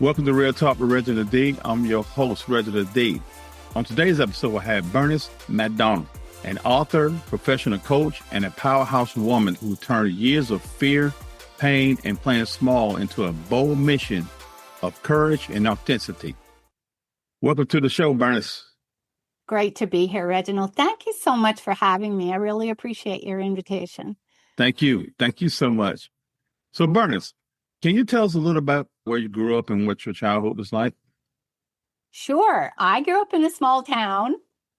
Welcome to Real Talk with Reginald D. I'm your host, Reginald D. On today's episode, I have Bernice McDonald, an author, professional coach, and a powerhouse woman who turned years of fear, pain, and playing small into a bold mission of courage and authenticity. Welcome to the show, Bernice. Great to be here, Reginald. Thank you so much for having me. I really appreciate your invitation. Thank you. Thank you so much. So, Bernice, can you tell us a little about where you grew up and what your childhood was like? Sure. I grew up in a small town.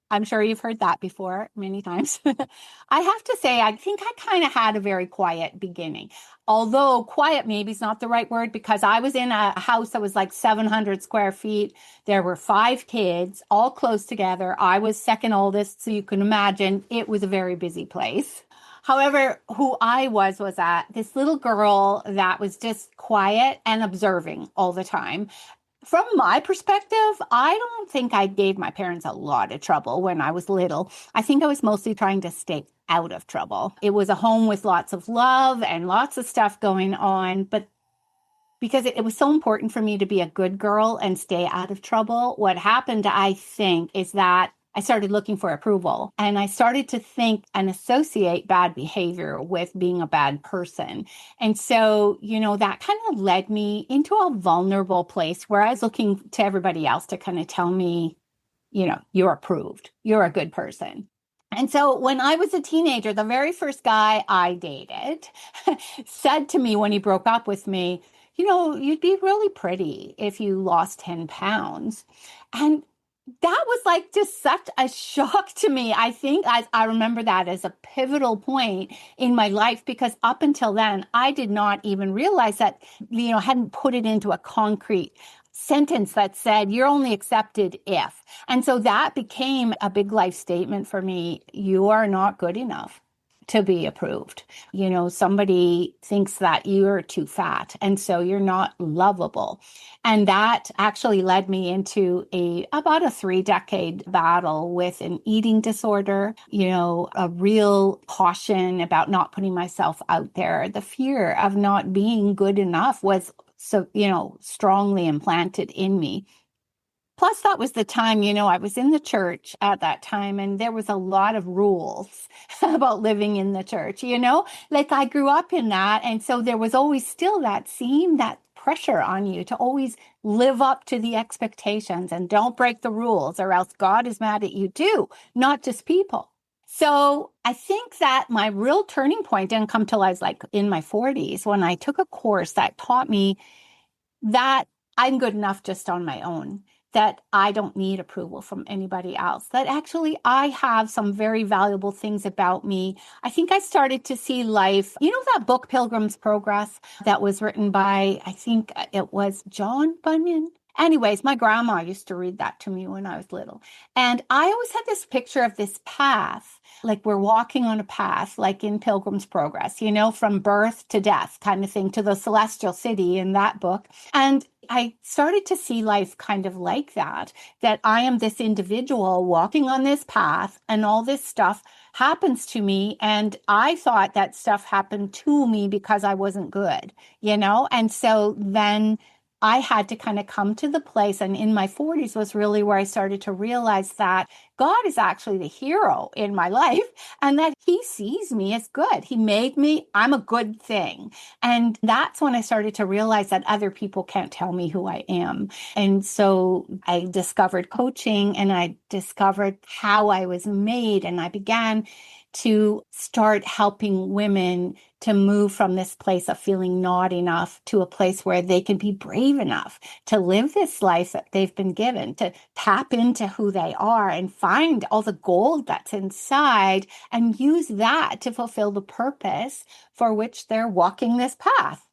I'm sure you've heard that before many times. I have to say, I think I kind of had a very quiet beginning. Although quiet maybe is not the right word, because I was in a house that was like 700 square feet. There were 5 kids, all close together. I was second oldest, so you can imagine it was a very busy place. However, who I was that this little girl that was just quiet and observing all the time. From my perspective, I don't think I gave my parents a lot of trouble when I was little. I think I was mostly trying to stay out of trouble. It was a home with lots of love and lots of stuff going on, but because it was so important for me to be a good girl and stay out of trouble, what happened, I think, is that I started looking for approval, and I started to think and associate bad behavior with being a bad person. And so, that kind of led me into a vulnerable place where I was looking to everybody else to kind of tell me, you're approved, you're a good person. And so when I was a teenager, the very first guy I dated said to me when he broke up with me, you'd be really pretty if you lost 10 pounds. And that was like just such a shock to me. I think I remember that as a pivotal point in my life, because up until then, I did not even realize that, hadn't put it into a concrete sentence that said, you're only accepted if. And so that became a big life statement for me. You are not good enough to be approved. Somebody thinks that you're too fat, and so you're not lovable. And that actually led me into about a 3-decade battle with an eating disorder, a real caution about not putting myself out there. The fear of not being good enough was so, strongly implanted in me. Plus, that was the time, I was in the church at that time, and there was a lot of rules about living in the church, like I grew up in that. And so there was always still that pressure on you to always live up to the expectations and don't break the rules, or else God is mad at you too, not just people. So I think that my real turning point didn't come till I was like in my 40s, when I took a course that taught me that I'm good enough just on my own, that I don't need approval from anybody else, that actually I have some very valuable things about me. I think I started to see life, that book, Pilgrim's Progress, that was written by, I think it was John Bunyan. Anyways, my grandma used to read that to me when I was little. And I always had this picture of this path, like we're walking on a path, like in Pilgrim's Progress, from birth to death kind of thing, to the celestial city in that book. And I started to see life kind of like that I am this individual walking on this path, and all this stuff happens to me. And I thought that stuff happened to me because I wasn't good, And so then I had to kind of come to the place, and in my 40s was really where I started to realize that God is actually the hero in my life, and that he sees me as good. He made me, I'm a good thing. And that's when I started to realize that other people can't tell me who I am. And so I discovered coaching, and I discovered how I was made, and I began to start helping women to move from this place of feeling not enough to a place where they can be brave enough to live this life that they've been given, to tap into who they are and find all the gold that's inside and use that to fulfill the purpose for which they're walking this path.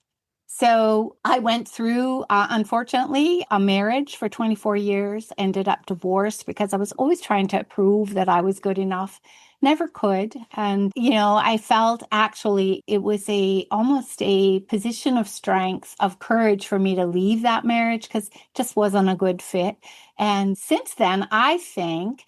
So I went through, unfortunately, a marriage for 24 years, ended up divorced because I was always trying to prove that I was good enough. Never could. And, I felt actually it was almost a position of strength, of courage for me to leave that marriage, because it just wasn't a good fit. And since then, I think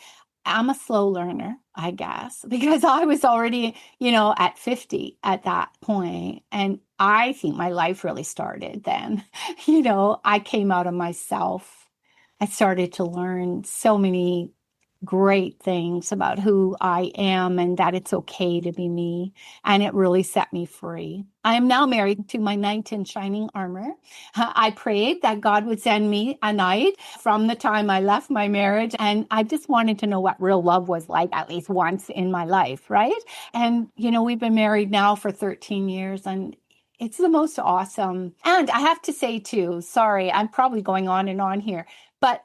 I'm a slow learner, I guess, because I was already, at 50 at that point. And I think my life really started then. I came out of myself. I started to learn so many great things about who I am and that it's okay to be me. And it really set me free. I am now married to my knight in shining armor. I prayed that God would send me a knight from the time I left my marriage. And I just wanted to know what real love was like at least once in my life, right? And, we've been married now for 13 years and it's the most awesome. And I have to say too, sorry, I'm probably going on and on here, but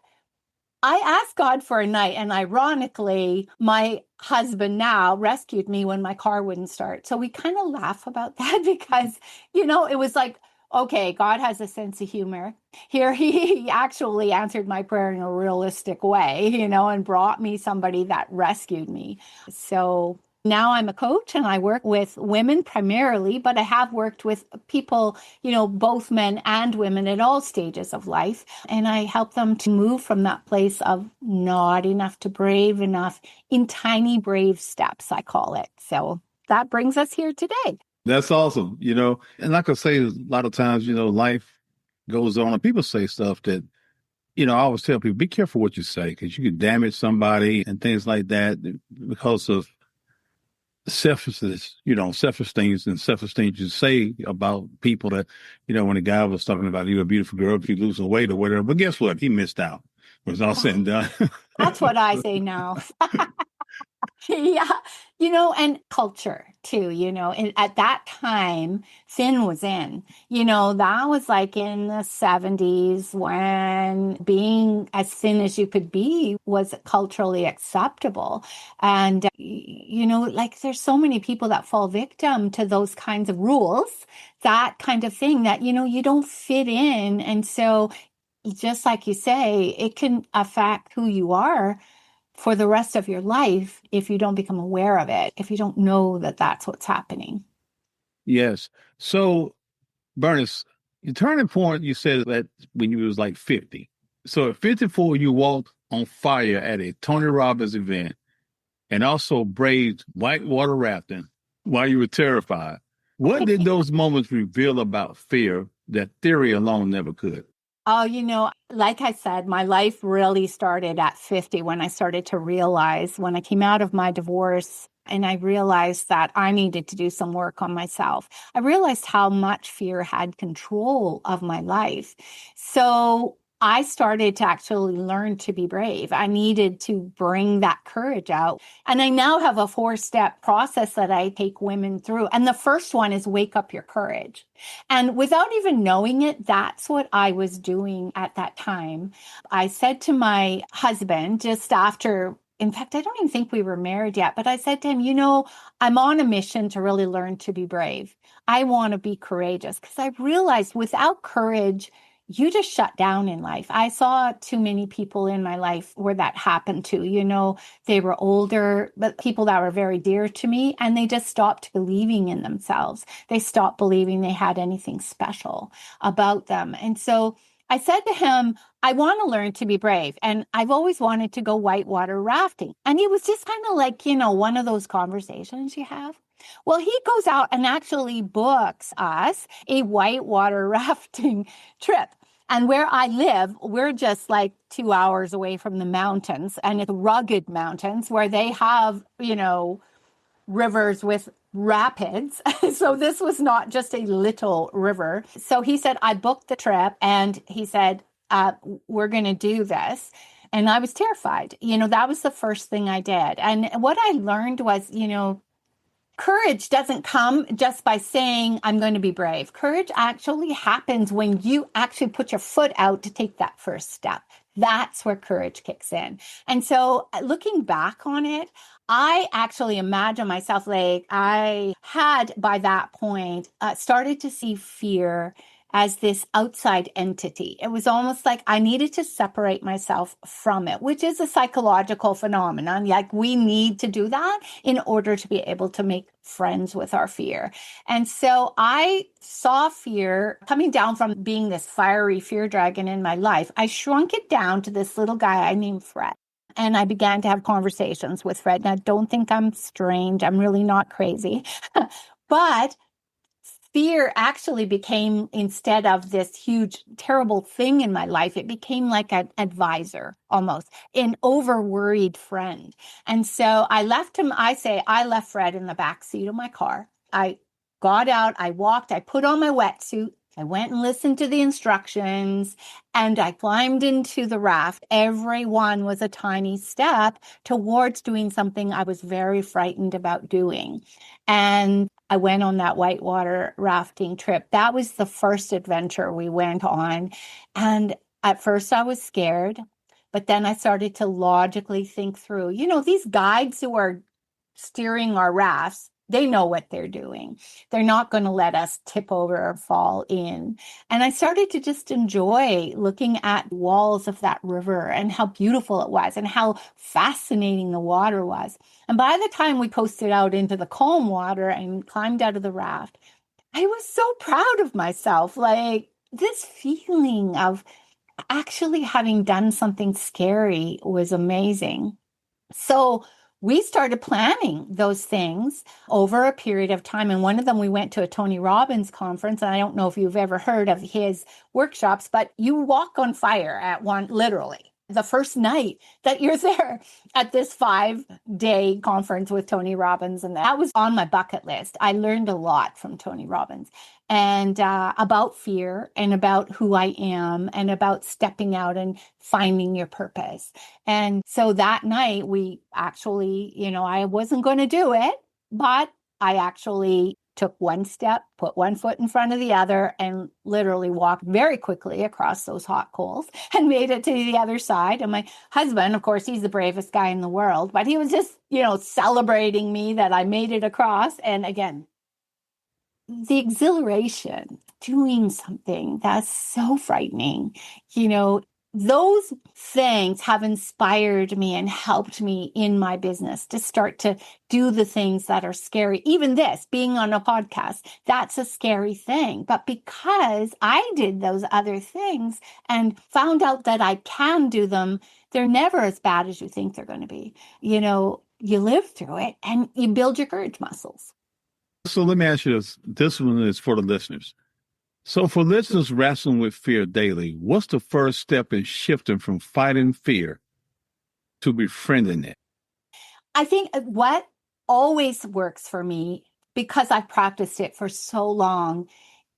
I asked God for a night, and ironically, my husband now rescued me when my car wouldn't start. So we kind of laugh about that because, it was like, okay, God has a sense of humor. Here, he actually answered my prayer in a realistic way, and brought me somebody that rescued me. So now I'm a coach and I work with women primarily, but I have worked with people, both men and women at all stages of life. And I help them to move from that place of not enough to brave enough in tiny brave steps, I call it. So that brings us here today. That's awesome, And like I say, a lot of times, life goes on and people say stuff that, I always tell people, be careful what you say because you can damage somebody and things like that because of selfish things and selfish things you say about people that, when a guy was talking about you a beautiful girl, if you lose some weight or whatever. But guess what? He missed out. It was all said and done. That's what I say now. Yeah, and culture too, and at that time, thin was in, that was like in the 70s when being as thin as you could be was culturally acceptable. And, like there's so many people that fall victim to those kinds of rules, that kind of thing that, you don't fit in. And so just like you say, it can affect who you are for the rest of your life if you don't become aware of it, if you don't know that that's what's happening. Yes. So, Bernice, your turning point, you said that when you was like 50. So at 54, you walked on fire at a Tony Robbins event and also braved whitewater rafting while you were terrified. What did those moments reveal about fear that theory alone never could? Oh, like I said, my life really started at 50 when I started to realize when I came out of my divorce and I realized that I needed to do some work on myself. I realized how much fear had control of my life. So I started to actually learn to be brave. I needed to bring that courage out. And I now have a 4-step process that I take women through. And the first one is wake up your courage. And without even knowing it, that's what I was doing at that time. I said to my husband just after, in fact, I don't even think we were married yet, but I said to him, I'm on a mission to really learn to be brave. I want to be courageous because I realized without courage, you just shut down in life. I saw too many people in my life where that happened to, they were older, but people that were very dear to me, and they just stopped believing in themselves. They stopped believing they had anything special about them. And so I said to him, I want to learn to be brave. And I've always wanted to go whitewater rafting. And he was just kind of like, one of those conversations you have. Well, he goes out and actually books us a whitewater rafting trip. And where I live, we're just like 2 hours away from the mountains, and it's rugged mountains where they have, rivers with rapids. So this was not just a little river. So he said, I booked the trip, and he said, we're going to do this. And I was terrified. That was the first thing I did. And what I learned was, courage doesn't come just by saying, I'm going to be brave. Courage actually happens when you actually put your foot out to take that first step. That's where courage kicks in. And so looking back on it, I actually imagine myself like I had by that point started to see fear as this outside entity. It was almost like I needed to separate myself from it, which is a psychological phenomenon. Like we need to do that in order to be able to make friends with our fear. And so I saw fear coming down from being this fiery fear dragon in my life. I shrunk it down to this little guy I named Fred. And I began to have conversations with Fred. Now, don't think I'm strange. I'm really not crazy. But fear actually became, instead of this huge, terrible thing in my life, it became like an advisor almost, an over worried friend. And so I left him, I left Fred in the back seat of my car. I got out, I walked, I put on my wetsuit. I went and listened to the instructions and I climbed into the raft. Every one was a tiny step towards doing something I was very frightened about doing. And I went on that whitewater rafting trip. That was the first adventure we went on. And at first I was scared, but then I started to logically think through, these guides who are steering our rafts, they know what they're doing. They're not going to let us tip over or fall in. And I started to just enjoy looking at walls of that river and how beautiful it was and how fascinating the water was. And by the time we coasted out into the calm water and climbed out of the raft, I was so proud of myself. Like this feeling of actually having done something scary was amazing. So we started planning those things over a period of time. And one of them, we went to a Tony Robbins conference. And I don't know if you've ever heard of his workshops, but you walk on fire at one, literally. The first night that you're there at this 5-day conference with Tony Robbins. And that was on my bucket list. I learned a lot from Tony Robbins and about fear and about who I am and about stepping out and finding your purpose. And so that night we actually, I wasn't going to do it, but I actually took one step, put one foot in front of the other, and literally walked very quickly across those hot coals and made it to the other side. And my husband, of course, he's the bravest guy in the world, but he was just, celebrating me that I made it across. And again, the exhilaration, doing something that's so frightening, those things have inspired me and helped me in my business to start to do the things that are scary. Even this, being on a podcast, that's a scary thing. But because I did those other things and found out that I can do them, they're never as bad as you think they're going to be. You live through it and you build your courage muscles. So let me ask you this. This one is for the listeners. So for listeners wrestling with fear daily, what's the first step in shifting from fighting fear to befriending it? I think what always works for me, because I've practiced it for so long,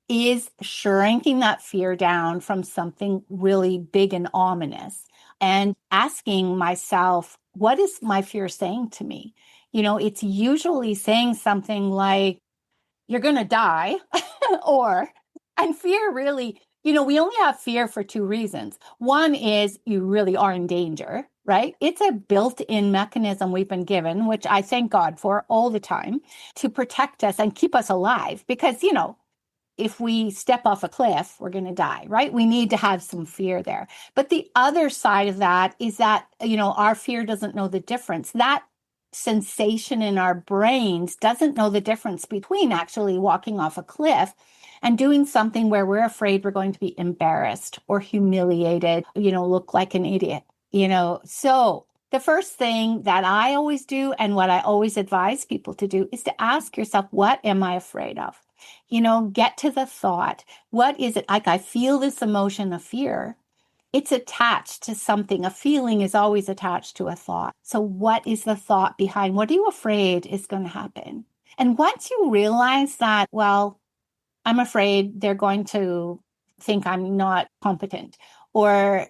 is shrinking that fear down from something really big and ominous and asking myself, what is my fear saying to me? It's usually saying something like, you're going to die, and fear really, we only have fear for two reasons. One is you really are in danger, right? It's a built-in mechanism we've been given, which I thank God for all the time, to protect us and keep us alive. Because, if we step off a cliff, we're going to die, right? We need to have some fear there. But the other side of that is that, our fear doesn't know the difference. That sensation in our brains doesn't know the difference between actually walking off a cliff and doing something where we're afraid we're going to be embarrassed or humiliated, look like an idiot, So the first thing that I always do and what I always advise people to do is to ask yourself, what am I afraid of? Get to the thought. What is it? Like, I feel this emotion of fear. It's attached to something. A feeling is always attached to a thought. So what is the thought behind? What are you afraid is going to happen? And once you realize that, well, I'm afraid they're going to think I'm not competent, or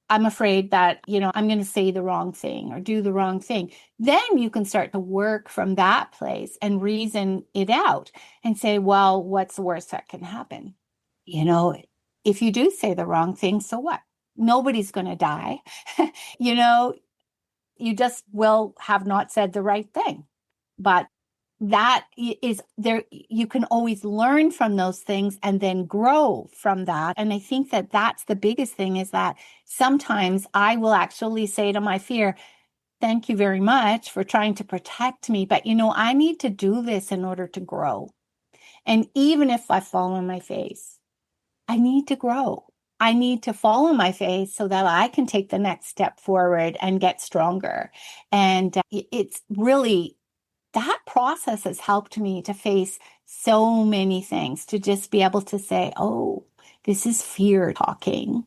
I'm afraid that, I'm going to say the wrong thing or do the wrong thing, then you can start to work from that place and reason it out and say, well, what's the worst that can happen? If you do say the wrong thing, so what? Nobody's going to die. You just will have not said the right thing. But that is there. You can always learn from those things and then grow from that. And I think that that's the biggest thing, is that sometimes I will actually say to my fear, thank you very much for trying to protect me. But, I need to do this in order to grow. And even if I fall on my face, I need to grow. I need to fall on my face so that I can take the next step forward and get stronger. And it's really that process has helped me to face so many things, to just be able to say, oh, this is fear talking.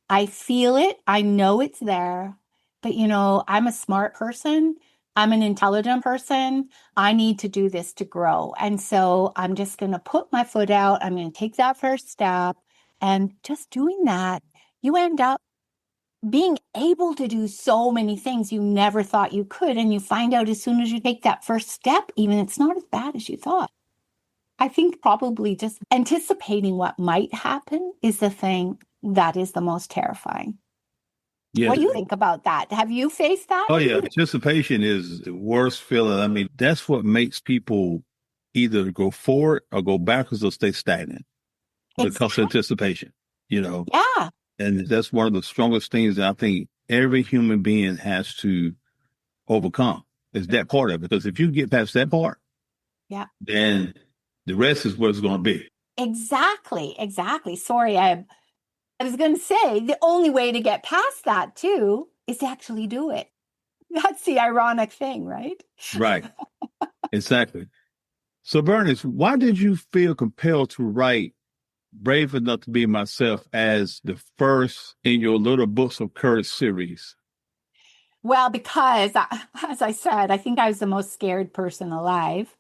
I feel it. I know it's there. But, I'm a smart person. I'm an intelligent person. I need to do this to grow. And so I'm just going to put my foot out. I'm going to take that first step. And just doing that, you end up being able to do so many things you never thought you could. And you find out as soon as you take that first step, even it's not as bad as you thought. I think probably just anticipating what might happen is the thing that is the most terrifying. Yeah. What do you think about that? Have you faced that? Oh, yeah. Anticipation is the worst feeling. I mean, that's what makes people either go forward or go backwards or stay stagnant because of anticipation, Yeah. And that's one of the strongest things that I think every human being has to overcome is that part of it. Because if you get past that part, Yeah. then the rest is what it's going to be. Exactly. Sorry, I was going to say the only way to get past that too is to actually do it. That's the ironic thing, right? Right. Exactly. So, Bernice, why did you feel compelled to write Brave Enough to Be Myself as the first in your Little Books of Courage series? Well, because as I said, I think I was the most scared person alive.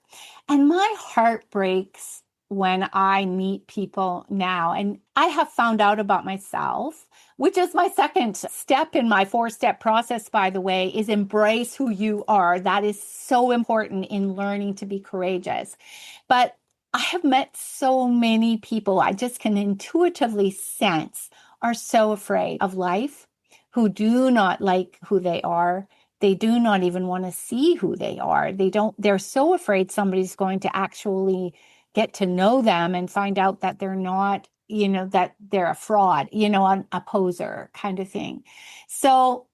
And my heart breaks when I meet people now. And I have found out about myself, which is my second step in my 4-step process, by the way, is embrace who you are. That is so important in learning to be courageous. But I have met so many people I just can intuitively sense are so afraid of life, who do not like who they are. They do not even want to see who they are. They're so afraid somebody's going to actually get to know them and find out that they're not, that they're a fraud, a poser kind of thing. So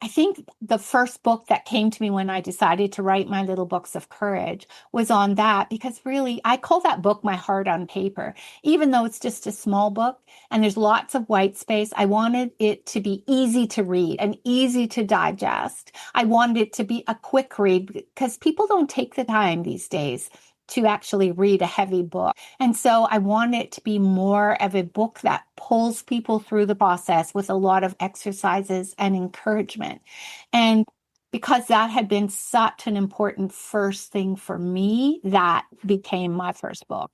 I think the first book that came to me when I decided to write my little books of courage was on that, because really I call that book my heart on paper. Even though it's just a small book and there's lots of white space, I wanted it to be easy to read and easy to digest. I wanted it to be a quick read because people don't take the time these days to actually read a heavy book. And so I want it to be more of a book that pulls people through the process with a lot of exercises and encouragement. And because that had been such an important first thing for me, that became my first book.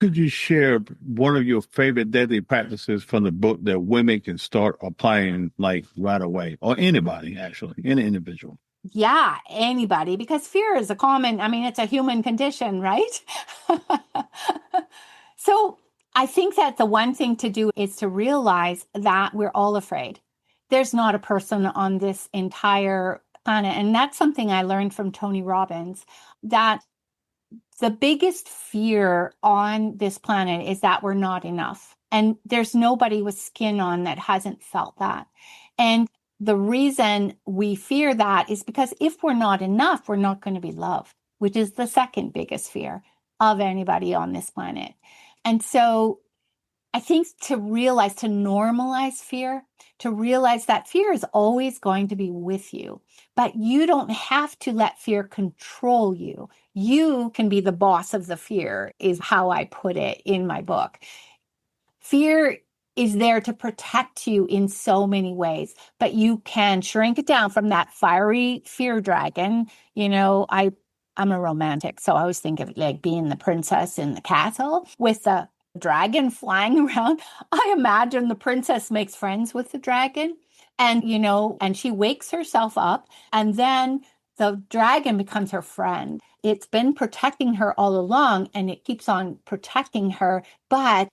Could you share one of your favorite daily practices from the book that women can start applying like right away, or anybody, actually, any individual? Yeah, anybody, because fear is it's a human condition, right? So I think that the one thing to do is to realize that we're all afraid. There's not a person on this entire planet. And that's something I learned from Tony Robbins, that the biggest fear on this planet is that we're not enough. And there's nobody with skin on that hasn't felt that. And the reason we fear that is because if we're not enough, we're not going to be loved, which is the second biggest fear of anybody on this planet. And so I think to normalize fear, to realize that fear is always going to be with you, but you don't have to let fear control you. You can be the boss of the fear, is how I put it in my book. Fear is there to protect you in so many ways, but you can shrink it down from that fiery fear dragon. I'm a romantic, so I always think of it like being the princess in the castle with the dragon flying around. I imagine the princess makes friends with the dragon and she wakes herself up, and then the dragon becomes her friend. It's been protecting her all along and it keeps on protecting her, but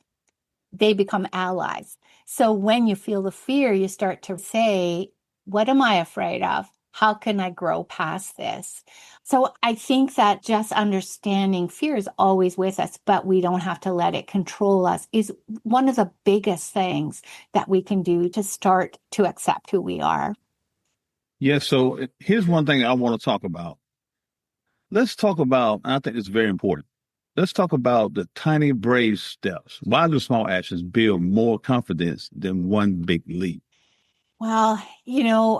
they become allies. So when you feel the fear, you start to say, what am I afraid of? How can I grow past this? So I think that just understanding fear is always with us, but we don't have to let it control us, is one of the biggest things that we can do to start to accept who we are. Yeah, so here's one thing I want to talk about. Let's talk about, I think it's very important. let's talk about the tiny brave steps. Why do small actions build more confidence than one big leap? Well,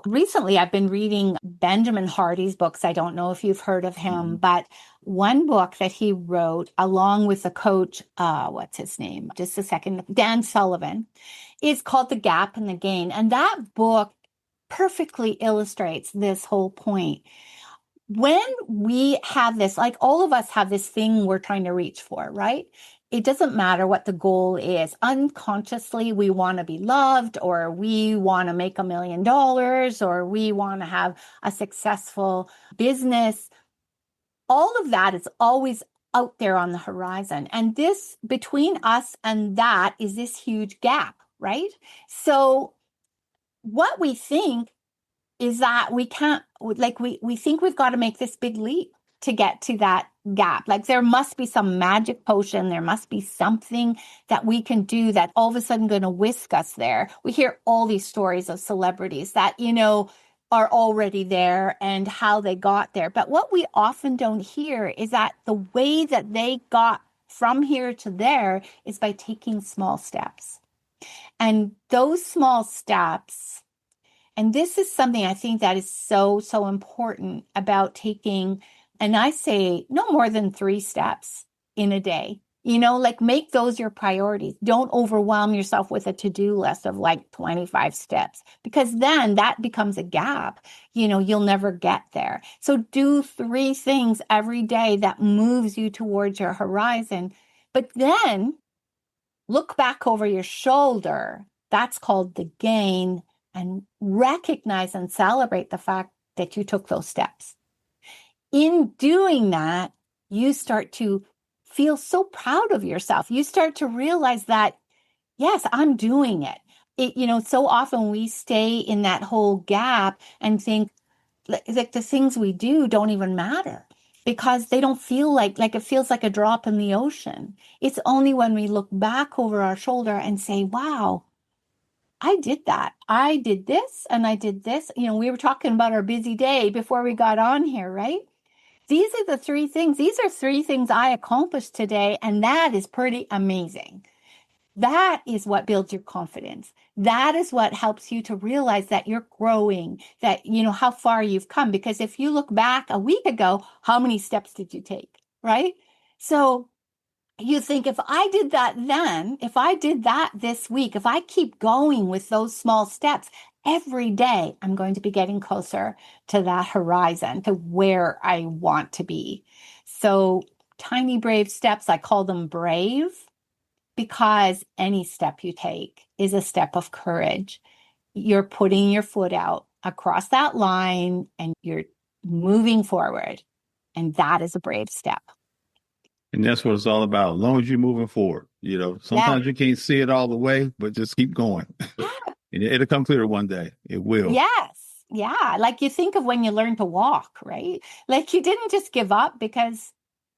recently I've been reading Benjamin Hardy's books. I don't know if you've heard of him, Mhm. but one book that he wrote along with the coach, what's his name? Just a second, Dan Sullivan, is called The Gap and the Gain. And that book perfectly illustrates this whole point. When we have this, like all of us have this thing we're trying to reach for, right? It doesn't matter what the goal is. Unconsciously, we want to be loved, or we want to make $1 million, or we want to have a successful business. All of that is always out there on the horizon. And this between us and that is this huge gap, right? So what we think is that we can't, like we think we've got to make this big leap to get to that gap. Like there must be some magic potion, there must be something that we can do that all of a sudden going to whisk us there. We hear all these stories of celebrities that are already there and how they got there, but what we often don't hear is that the way that they got from here to there is by taking small steps. And those small steps, and this is something I think that is so, so important about taking, and I say no more than 3 steps in a day. Like make those your priorities. Don't overwhelm yourself with a to-do list of like 25 steps, because then that becomes a gap. You'll never get there. So do 3 things every day that moves you towards your horizon. But then look back over your shoulder. That's called the gain, and recognize and celebrate the fact that you took those steps. In doing that, you start to feel so proud of yourself. You start to realize that, yes, I'm doing it. So often we stay in that whole gap and think like the things we do don't even matter because they don't feel like it feels like a drop in the ocean. It's only when we look back over our shoulder and say, wow, I did that. I did this and I did this. We were talking about our busy day before we got on here, right? These are the 3 things. These are 3 things I accomplished today. And that is pretty amazing. That is what builds your confidence. That is what helps you to realize that you're growing, that, how far you've come. Because if you look back a week ago, how many steps did you take? Right? So you think if I did that then, if I did that this week, if I keep going with those small steps every day, I'm going to be getting closer to that horizon, to where I want to be. So tiny brave steps, I call them brave because any step you take is a step of courage. You're putting your foot out across that line and you're moving forward. And that is a brave step. And that's what it's all about. As long as you're moving forward, Yeah. sometimes you can't see it all the way, but just keep going. And it'll come clear one day. It will. Yes. Yeah. Like you think of when you learn to walk, right? Like you didn't just give up because,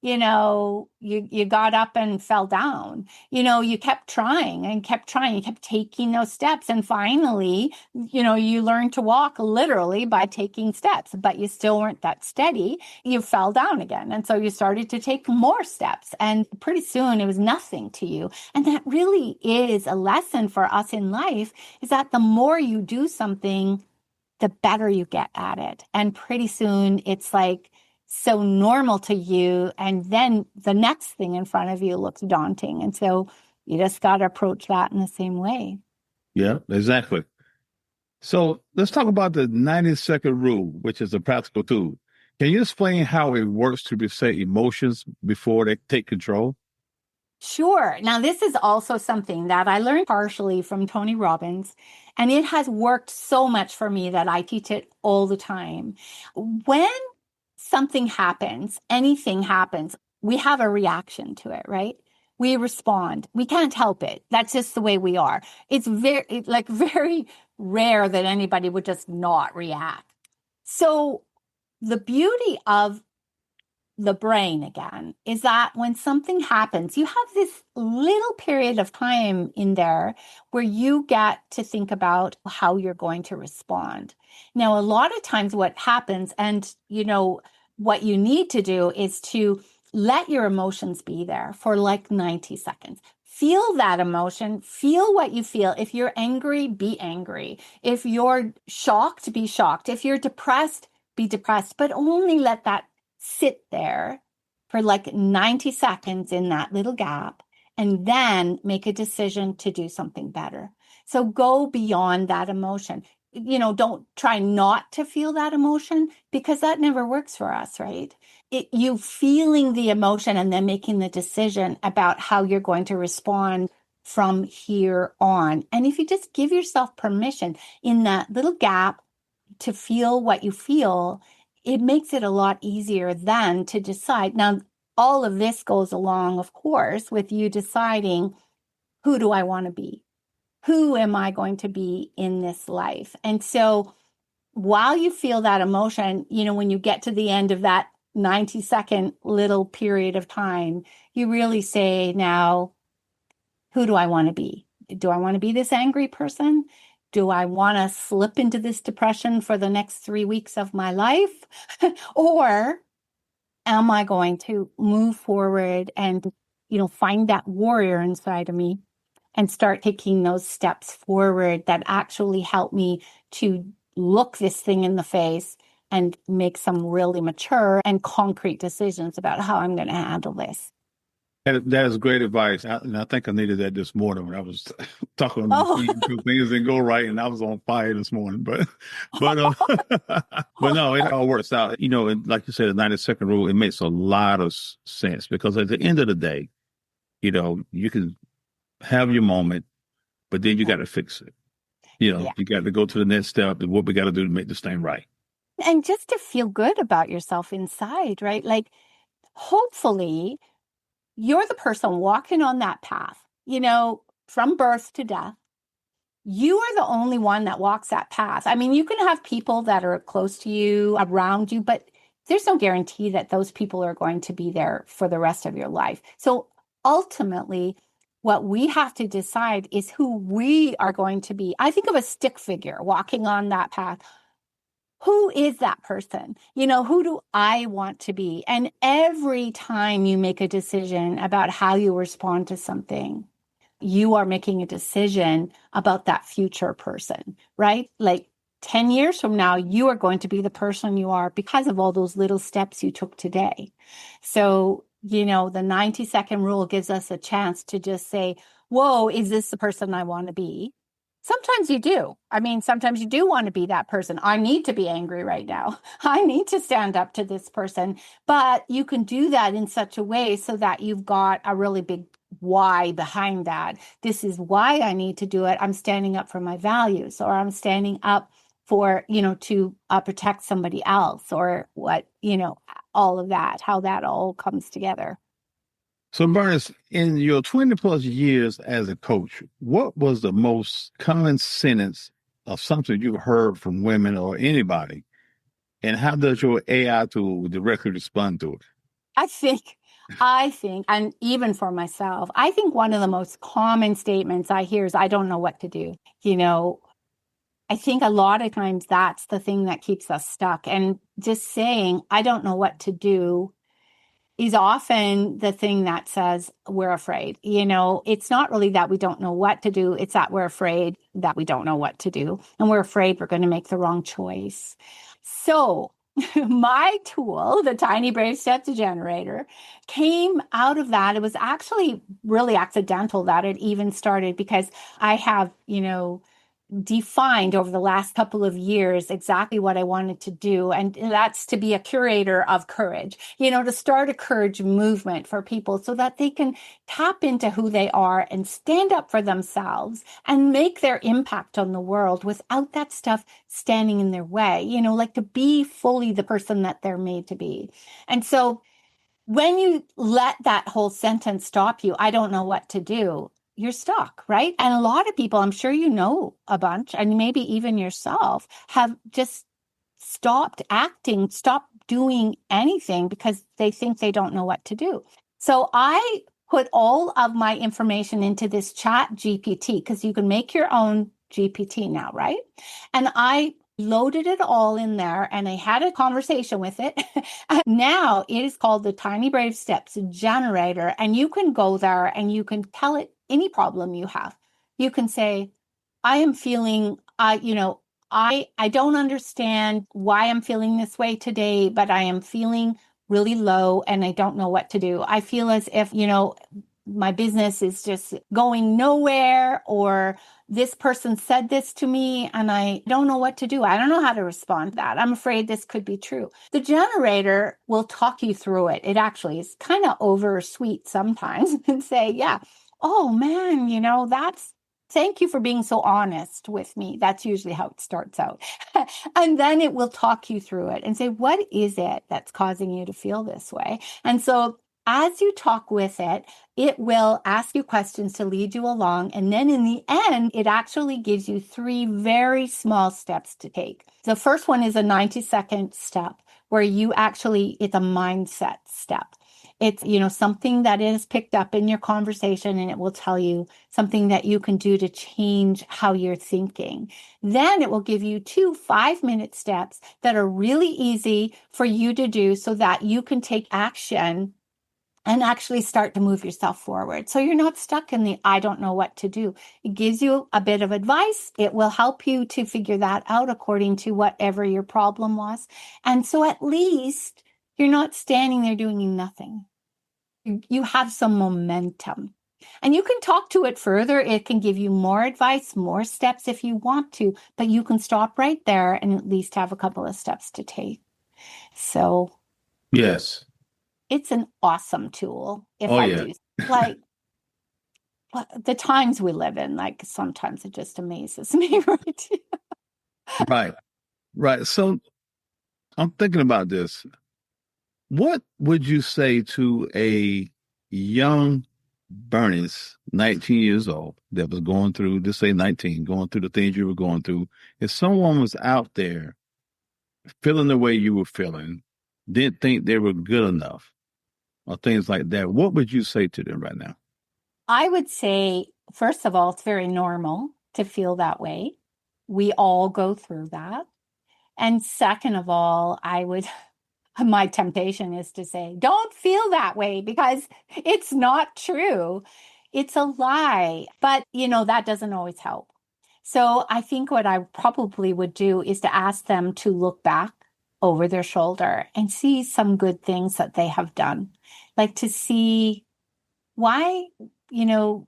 you got up and fell down. You kept trying and kept trying. You kept taking those steps. And finally, you learned to walk literally by taking steps, but you still weren't that steady. You fell down again. And so you started to take more steps. And pretty soon it was nothing to you. And that really is a lesson for us in life, is that the more you do something, the better you get at it. And pretty soon it's like so normal to you. And then the next thing in front of you looks daunting. And so you just got to approach that in the same way. Yeah, exactly. So let's talk about the 90-second rule, which is a practical tool. Can you explain how it works to reset emotions before they take control? Sure. Now, this is also something that I learned partially from Tony Robbins, and it has worked so much for me that I teach it all the time. When something happens, anything happens, we have a reaction to it, right? We respond. We can't help it. That's just the way we are. It's very rare that anybody would just not react. So the beauty of the brain again is that when something happens, you have this little period of time in there where you get to think about how you're going to respond. Now, a lot of times what happens, and what you need to do is to let your emotions be there for like 90 seconds. Feel that emotion. Feel what you feel. If you're angry, be angry. If you're shocked, be shocked. If you're depressed, be depressed. But only let that sit there for like 90 seconds in that little gap, and then make a decision to do something better. So go beyond that emotion. Don't try not to feel that emotion, because that never works for us, right? You feeling the emotion and then making the decision about how you're going to respond from here on. And if you just give yourself permission in that little gap to feel what you feel, it makes it a lot easier then to decide. Now, all of this goes along, of course, with you deciding, who do I want to be? Who am I going to be in this life? And so while you feel that emotion, when you get to the end of that 90-second little period of time, you really say, now, who do I want to be? Do I want to be this angry person? Do I want to slip into this depression for the next 3 weeks of my life? Or am I going to move forward and, find that warrior inside of me and start taking those steps forward that actually help me to look this thing in the face and make some really mature and concrete decisions about how I'm going to handle this. That is great advice. And I think I needed that this morning when I was talking on the phone. Oh, Things didn't go right, and I was on fire this morning. But but no, it all works out. And like you said, the 90-second rule, it makes a lot of sense, because at the end of the day, you can have your moment, but then you got to fix it. yeah. You got to go to the next step, and what we got to do to make this thing right. And just to feel good about yourself inside, right? Like, hopefully, you're the person walking on that path, from birth to death. You are the only one that walks that path. I mean, you can have people that are close to you, around you, but there's no guarantee that those people are going to be there for the rest of your life. So ultimately, what we have to decide is who we are going to be. I think of a stick figure walking on that path. Who is that person? Who do I want to be? And every time you make a decision about how you respond to something, you are making a decision about that future person, right? Like 10 years from now, you are going to be the person you are because of all those little steps you took today. So, the 90-second rule gives us a chance to just say, whoa, is this the person I want to be? Sometimes you do. I mean, sometimes you do want to be that person. I need to be angry right now. I need to stand up to this person. But you can do that in such a way so that you've got a really big why behind that. This is why I need to do it. I'm standing up for my values, or I'm standing up for, to protect somebody else, or what, all of that, how that all comes together. So, Bernice, in your 20 plus years as a coach, what was the most common sentence of something you've heard from women or anybody? And how does your AI tool directly respond to it? I think, and even for myself, I think one of the most common statements I hear is, I don't know what to do. I think a lot of times that's the thing that keeps us stuck. And just saying, I don't know what to do, is often the thing that says we're afraid. It's not really that we don't know what to do. It's that we're afraid that we don't know what to do. And we're afraid we're going to make the wrong choice. So my tool, the Tiny Brave Steps Generator, came out of that. It was actually really accidental that it even started, because I have, defined over the last couple of years exactly what I wanted to do. And that's to be a curator of courage, to start a courage movement for people so that they can tap into who they are and stand up for themselves and make their impact on the world without that stuff standing in their way, like to be fully the person that they're made to be. And so when you let that whole sentence stop you, I don't know what to do, you're stuck, right? And a lot of people, I'm sure a bunch, and maybe even yourself, have just stopped acting, stopped doing anything because they think they don't know what to do. So I put all of my information into this chat GPT, because you can make your own GPT now, right? And I loaded it all in there, and I had a conversation with it. Now it is called the Tiny Brave Steps Generator, and you can go there and you can tell it any problem you have. You can say, I am feeling, I don't understand why I'm feeling this way today, but I am feeling really low and I don't know what to do. I feel as if, my business is just going nowhere, or this person said this to me and I don't know what to do. I don't know how to respond to that. I'm afraid this could be true. The generator will talk you through it. It actually is kind of over sweet sometimes and say, yeah, oh man, thank you for being so honest with me. That's usually how it starts out. And then it will talk you through it and say, what is it that's causing you to feel this way? And so as you talk with it, it will ask you questions to lead you along. And then in the end, it actually gives you 3 very small steps to take. The first one is a 90-second step where it's a mindset step. It's, something that is picked up in your conversation, and it will tell you something that you can do to change how you're thinking. Then it will give you 2 5-minute steps that are really easy for you to do so that you can take action and actually start to move yourself forward. So you're not stuck in the, I don't know what to do. It gives you a bit of advice. It will help you to figure that out according to whatever your problem was. And so at least you're not standing there doing nothing. You have some momentum. And you can talk to it further. It can give you more advice, more steps if you want to, but you can stop right there and at least have a couple of steps to take. So Yes. it's an awesome tool, if Oh, I yeah. do. Like the times we live in, like sometimes it just amazes me, right? Right. Right. So I'm thinking about this. What would you say to a young Bernice, 19 years old, that was going through, just say 19, going through the things you were going through? If someone was out there feeling the way you were feeling, didn't think they were good enough, or things like that, what would you say to them right now? I would say, first of all, it's very normal to feel that way. We all go through that. And second of all, my temptation is to say, don't feel that way because it's not true. It's a lie. But, that doesn't always help. So I think what I probably would do is to ask them to look back over their shoulder and see some good things that they have done. Like to see why, you know,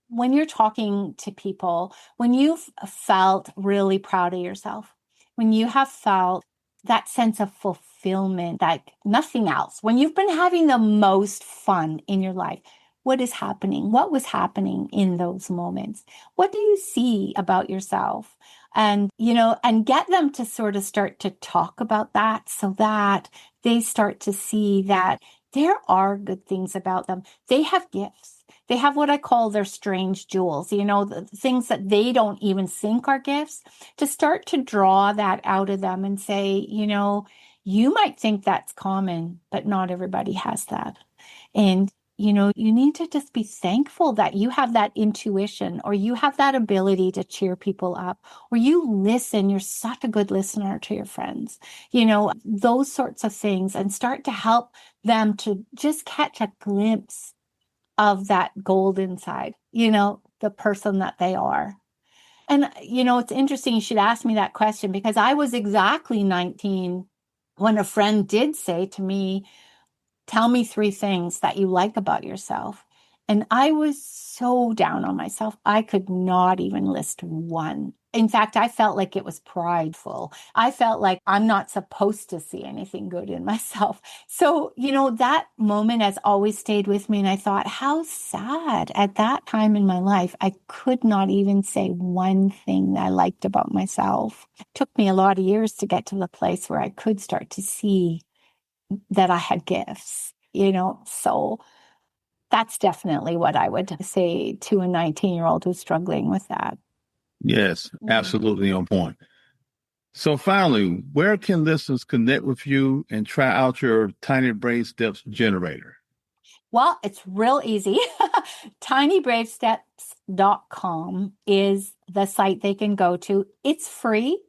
when you're talking to people, when you've felt really proud of yourself, when you have felt that sense of fulfillment like nothing else, when you've been having the most fun in your life, what is happening? What was happening in those moments? What do you see about yourself? And get them to sort of start to talk about that so that they start to see that there are good things about them. They have gifts. They have what I call their strange jewels, the things that they don't even think are gifts, to start to draw that out of them and say, you might think that's common, but not everybody has that. And, you need to just be thankful that you have that intuition, or you have that ability to cheer people up, or you listen. You're such a good listener to your friends, those sorts of things, and start to help them to just catch a glimpse of that gold inside, the person that they are. And, it's interesting you should ask me that question, because I was exactly 19 when a friend did say to me, tell me 3 things that you like about yourself. And I was so down on myself. I could not even list one. In fact, I felt like it was prideful. I felt like I'm not supposed to see anything good in myself. So, that moment has always stayed with me. And I thought, how sad at that time in my life, I could not even say one thing that I liked about myself. It took me a lot of years to get to the place where I could start to see that I had gifts, so that's definitely what I would say to a 19-year-old who's struggling with that. Yes, Mhm. absolutely on point. So finally, where can listeners connect with you and try out your Tiny Brain Steps generator? Well, it's real easy. tinybravesteps.com is the site they can go to. It's free.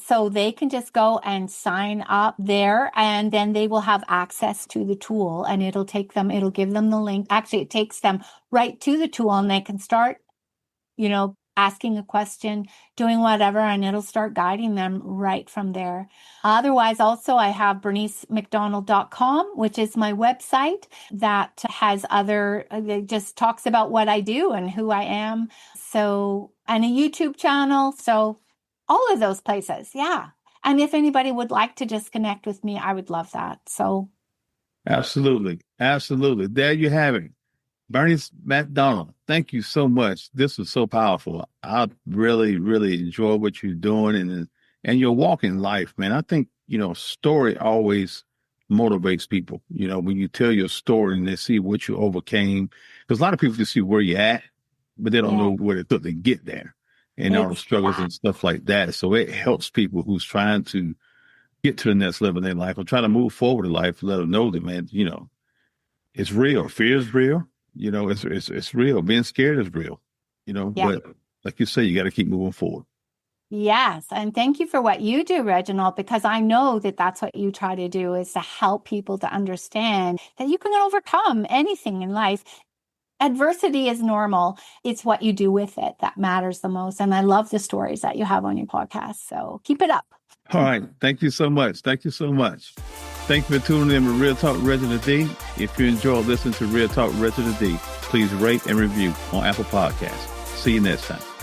So they can just go and sign up there, and then they will have access to the tool, and it'll give them the link. Actually, it takes them right to the tool, and they can start, asking a question, doing whatever, and it'll start guiding them right from there. Otherwise, also, I have bernicemcdonald.com, which is my website that has it just talks about what I do and who I am. So, and a YouTube channel. So all of those places. Yeah. And if anybody would like to just connect with me, I would love that. So Absolutely. Absolutely. There you have it. Bernice McDonald, thank you so much. This was so powerful. I really, really enjoy what you're doing and your walk in life, man. I think, story always motivates people. When you tell your story and they see what you overcame, because a lot of people just see where you're at, but they don't know what it took to get there and all the struggles and stuff like that. So it helps people who's trying to get to the next level in their life or trying to move forward in life, let them know that, man, it's real. Fear is real. It's real. Being scared is real, but like you say, you got to keep moving forward. Yes. And thank you for what you do, Reginald, because I know that that's what you try to do, is to help people to understand that you can overcome anything in life. Adversity is normal. It's what you do with it that matters the most. And I love the stories that you have on your podcast. So keep it up. All right. Thank you so much. Thank you so much. Thank you for tuning in to Real Talk Reginald D. If you enjoyed listening to Real Talk Reginald D, please rate and review on Apple Podcasts. See you next time.